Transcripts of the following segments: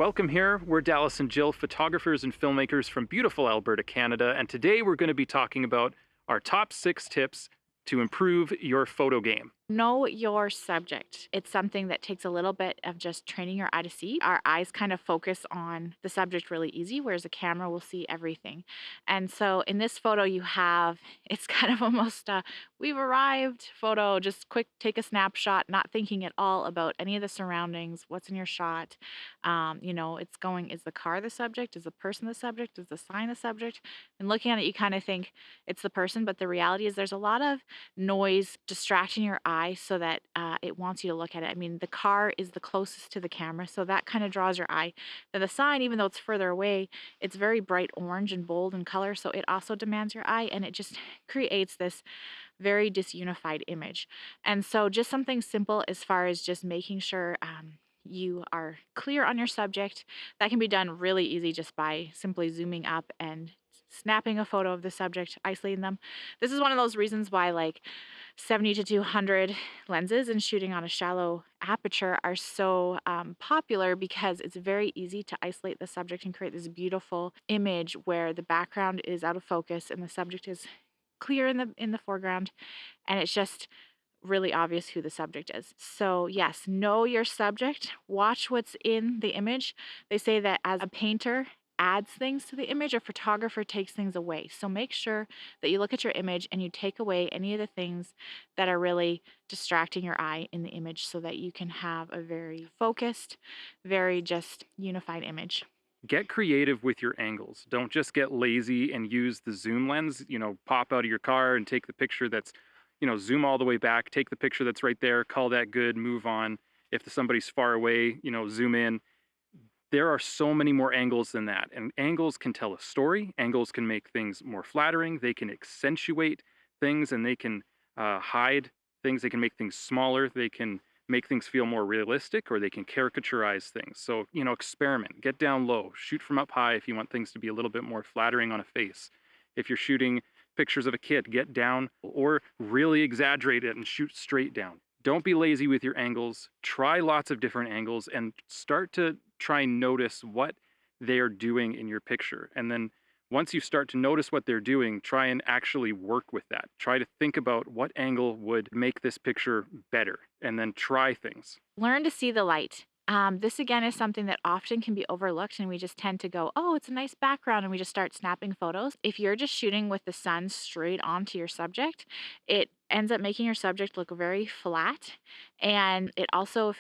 Welcome here. We're Dallas and Jill, photographers and filmmakers from beautiful Alberta, Canada, and today we're going to be talking about our top 6 tips to improve your photo game. Know your subject. It's something that takes a little bit of just training your eye to see. Our eyes kind of focus on the subject really easy, whereas a camera will see everything. And so in this photo, you have it's kind of almost a we've arrived photo, just quick take a snapshot, not thinking at all about any of the surroundings, what's in your shot. It's going, is the car the subject? Is the person the subject? Is the sign the subject? And looking at it, you kind of think it's the person, but the reality is there's a lot of noise distracting your eye so that it wants you to look at it. I mean, the car is the closest to the camera, so that kind of draws your eye. Then the sign, even though it's further away, it's very bright orange and bold in color, so it also demands your eye, and it just creates this very disunified image. And so just something simple as far as just making sure you are clear on your subject. That can be done really easy just by simply zooming up and snapping a photo of the subject, isolating them. This is one of those reasons why like 70 to 200 lenses and shooting on a shallow aperture are so popular, because it's very easy to isolate the subject and create this beautiful image where the background is out of focus and the subject is clear in the foreground, and it's just really obvious who the subject is. So yes, know your subject, watch what's in the image. They say that as a painter adds things to the image, a photographer takes things away. So make sure that you look at your image and you take away any of the things that are really distracting your eye in the image so that you can have a very focused, very just unified image. Get creative with your angles. Don't just get lazy and use the zoom lens, pop out of your car and take the picture that's, zoom all the way back, take the picture that's right there, call that good, move on. If somebody's far away, zoom in. There are so many more angles than that, and angles can tell a story. Angles can make things more flattering. They can accentuate things, and they can hide things. They can make things smaller. They can make things feel more realistic, or they can caricaturize things. So, experiment, get down low, shoot from up high if you want things to be a little bit more flattering on a face. If you're shooting pictures of a kid, get down or really exaggerate it and shoot straight down. Don't be lazy with your angles. Try lots of different angles and start to try and notice what they are doing in your picture. And then once you start to notice what they're doing, try and actually work with that. Try to think about what angle would make this picture better, and then try things. Learn to see the light. This again is something that often can be overlooked, and we just tend to go, oh, it's a nice background, and we just start snapping photos. If you're just shooting with the sun straight onto your subject, it ends up making your subject look very flat. And it also,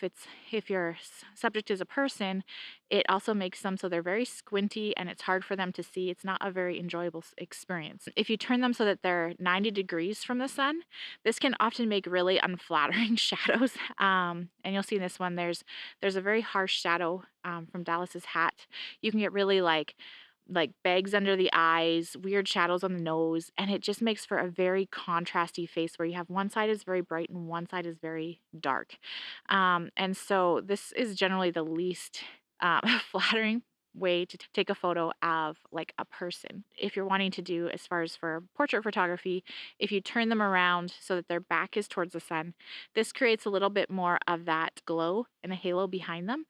if your subject is a person, it also makes them so they're very squinty and it's hard for them to see. It's not a very enjoyable experience. If you turn them so that they're 90 degrees from the sun, this can often make really unflattering shadows. And you'll see in this one, there's a very harsh shadow from Dallas's hat. You can get really like bags under the eyes, weird shadows on the nose, and it just makes for a very contrasty face where you have one side is very bright and one side is very dark. And so this is generally the least flattering way to take a photo of like a person. If you're wanting to do, as far as for portrait photography, if you turn them around so that their back is towards the sun, this creates a little bit more of that glow and a halo behind them.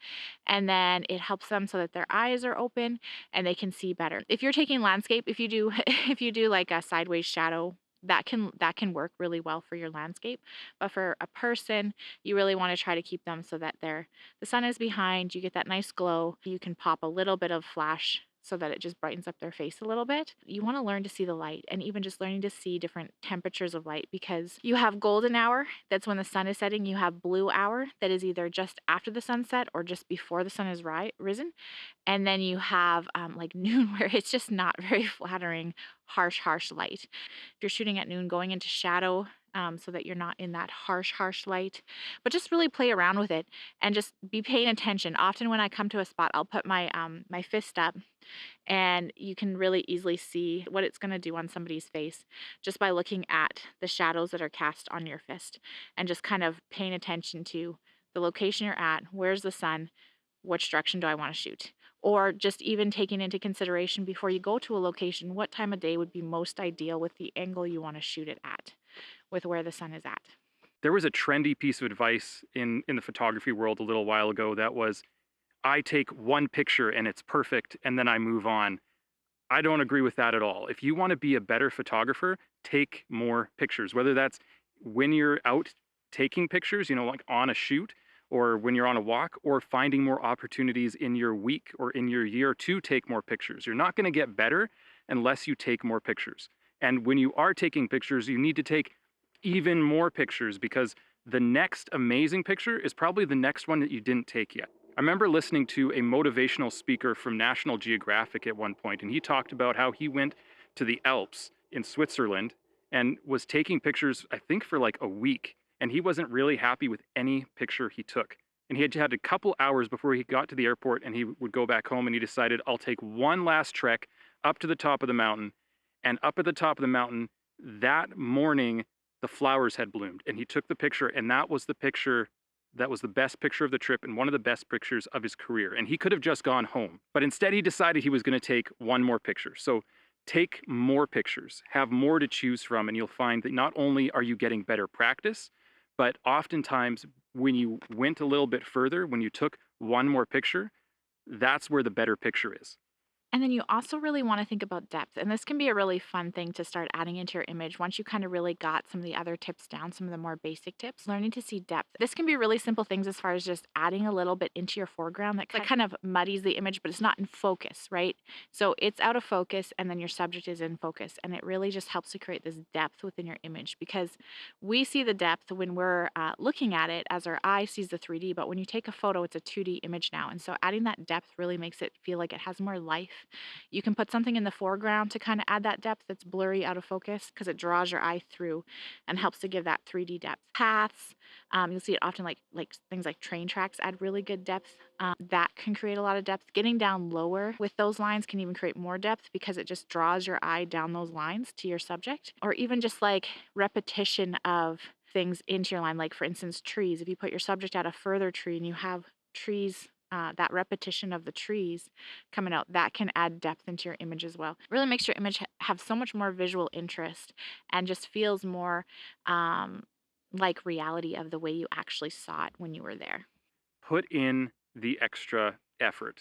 And then it helps them so that their eyes are open and they can see better. If you're taking landscape, if you do if you do like a sideways shadow, that can work really well for your landscape. But for a person, you really want to try to keep them so that the sun is behind, you get that nice glow. You can pop a little bit of flash so that it just brightens up their face a little bit. You want to learn to see the light, and even just learning to see different temperatures of light, because you have golden hour, that's when the sun is setting. You have blue hour, that is either just after the sunset or just before the sun is risen. And then you have like noon, where it's just not very flattering, harsh light. If you're shooting at noon, going into shadow, so that you're not in that harsh light. But just really play around with it and just be paying attention. Often when I come to a spot, I'll put my fist up, and you can really easily see what it's going to do on somebody's face just by looking at the shadows that are cast on your fist, and just kind of paying attention to the location you're at. Where's the sun? Which direction do I want to shoot? Or just even taking into consideration, before you go to a location, what time of day would be most ideal with the angle you want to shoot it at, with where the sun is at. There was a trendy piece of advice in the photography world a little while ago that was I take one picture and it's perfect and then I move on. I don't agree with that at all. If you want to be a better photographer, take more pictures, whether that's when you're out taking pictures, like on a shoot, or when you're on a walk, or finding more opportunities in your week or in your year to take more pictures. You're not going to get better unless you take more pictures. And when you are taking pictures, you need to take even more pictures, because the next amazing picture is probably the next one that you didn't take yet. I remember listening to a motivational speaker from National Geographic at one point, and he talked about how he went to the Alps in Switzerland and was taking pictures, I think, for like a week. And he wasn't really happy with any picture he took. And he had a couple hours before he got to the airport, and he would go back home, and he decided, I'll take one last trek up to the top of the mountain. And up at the top of the mountain, that morning, the flowers had bloomed. And he took the picture, and that was the picture that was the best picture of the trip and one of the best pictures of his career. And he could have just gone home, but instead he decided he was going to take one more picture. So take more pictures, have more to choose from, and you'll find that not only are you getting better practice, but oftentimes when you went a little bit further, when you took one more picture, that's where the better picture is. And then you also really want to think about depth. And this can be a really fun thing to start adding into your image once you kind of really got some of the other tips down, some of the more basic tips. Learning to see depth. This can be really simple things as far as just adding a little bit into your foreground that kind of muddies the image, but it's not in focus, right? So it's out of focus and then your subject is in focus. And it really just helps to create this depth within your image, because we see the depth when we're looking at it as our eye sees the 3D. But when you take a photo, it's a 2D image now. And so adding that depth really makes it feel like it has more life. You can put something in the foreground to kind of add that depth that's blurry, out of focus, because it draws your eye through and helps to give that 3D depth. Paths, you'll see it often like things like train tracks add really good depth. That can create a lot of depth. Getting down lower with those lines can even create more depth, because it just draws your eye down those lines to your subject. Or even just like repetition of things into your line, like for instance trees. If you put your subject at a further tree and you have trees, that repetition of the trees coming out, that can add depth into your image as well. Really makes your image have so much more visual interest and just feels more like reality of the way you actually saw it when you were there. Put in the extra effort.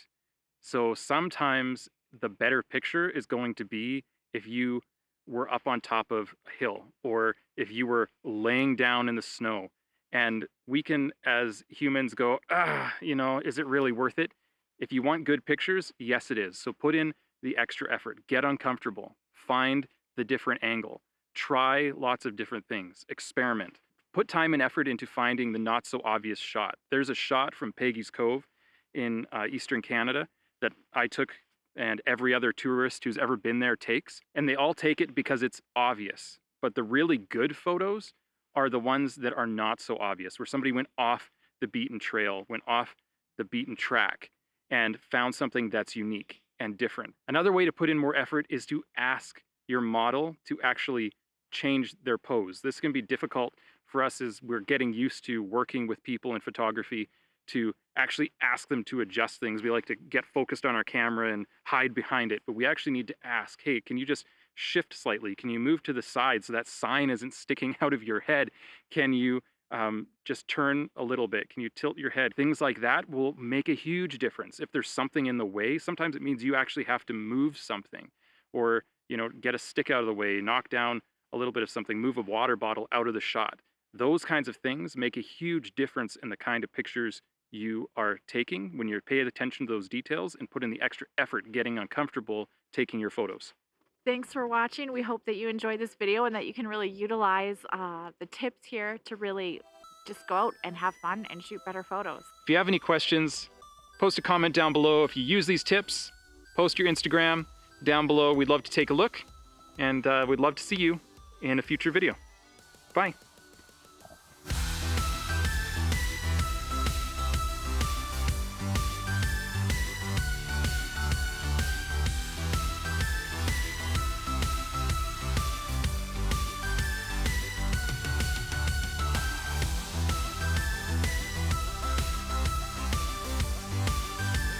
So sometimes the better picture is going to be if you were up on top of a hill, or if you were laying down in the snow. And we can, as humans, go, is it really worth it? If you want good pictures, yes, it is. So put in the extra effort, get uncomfortable, find the different angle, try lots of different things, experiment. Put time and effort into finding the not so obvious shot. There's a shot from Peggy's Cove in Eastern Canada that I took, and every other tourist who's ever been there takes, and they all take it because it's obvious. But the really good photos are the ones that are not so obvious, where somebody went off the beaten trail, went off the beaten track, and found something that's unique and different. Another way to put in more effort is to ask your model to actually change their pose. This can be difficult for us as we're getting used to working with people in photography, to actually ask them to adjust things. We like to get focused on our camera and hide behind it, but we actually need to ask, hey, can you just shift slightly? Can you move to the side so that sign isn't sticking out of your head? Can you just turn a little bit? Can you tilt your head? Things like that will make a huge difference. If there's something in the way, sometimes it means you actually have to move something, or get a stick out of the way, knock down a little bit of something, move a water bottle out of the shot. Those kinds of things make a huge difference in the kind of pictures you are taking when you're paying attention to those details and put in the extra effort getting uncomfortable taking your photos. Thanks for watching. We hope that you enjoyed this video and that you can really utilize the tips here to really just go out and have fun and shoot better photos. If you have any questions, post a comment down below. If you use these tips, post your Instagram down below. We'd love to take a look, and we'd love to see you in a future video. Bye.